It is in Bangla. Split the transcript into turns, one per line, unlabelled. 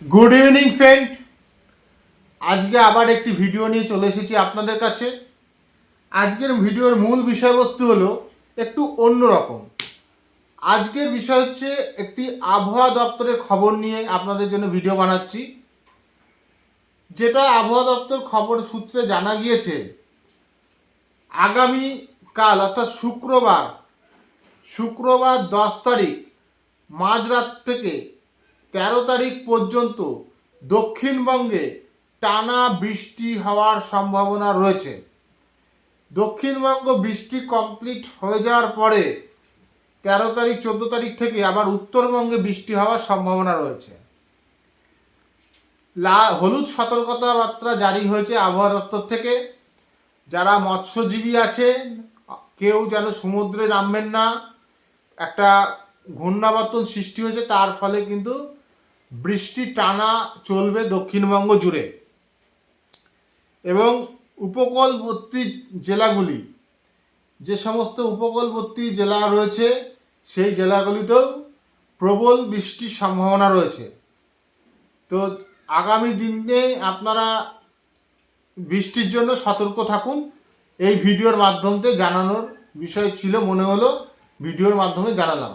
Good evening friend. আজকে আবার একটি ভিডিও নিয়ে চলে এসেছি আপনাদের কাছে। আজকের ভিডিওর মূল বিষয়বস্তু হলো একটু অন্যরকম। আজকের বিষয় হচ্ছে একটি আবহাওয়া দপ্তরের খবর নিয়ে আপনাদের জন্য ভিডিও বানাচ্ছি। যেটা আবহাওয়া দপ্তর খবর সূত্রে জানা গিয়েছে, আগামী কাল অর্থাৎ শুক্রবার 10 তারিখ মাঝরাত থেকে 13 তারিখ পর্যন্ত দক্ষিণবঙ্গে টানা বৃষ্টি হওয়ার সম্ভাবনা রয়েছে। দক্ষিণবঙ্গ বৃষ্টি কমপ্লিট হয়ে যাওয়ার পরে 13 তারিখ 14 তারিখ থেকে আবার উত্তরবঙ্গে বৃষ্টি হওয়ার সম্ভাবনা রয়েছে। হলুদ সতর্কতাবার্তা জারি হয়েছে আবহাওয়া দপ্তর থেকে। যারা মৎস্যজীবী আছেন কেউ যেন সমুদ্রে নামবেন না। একটা ঘূর্ণাবর্তন সৃষ্টি হয়েছে, তার ফলে কিন্তু বৃষ্টি টানা চলবে দক্ষিণবঙ্গ জুড়ে। এবং উপকূলবর্তী জেলাগুলি, যে সমস্ত উপকূলবর্তী জেলা রয়েছে সেই জেলাগুলিতেও প্রবল বৃষ্টির সম্ভাবনা রয়েছে। তো আগামী দিনে আপনারা বৃষ্টির জন্য সতর্ক থাকুন। এই ভিডিওর মাধ্যমে জানানোর বিষয় ছিল, মনে হলো ভিডিওর মাধ্যমে জানালাম।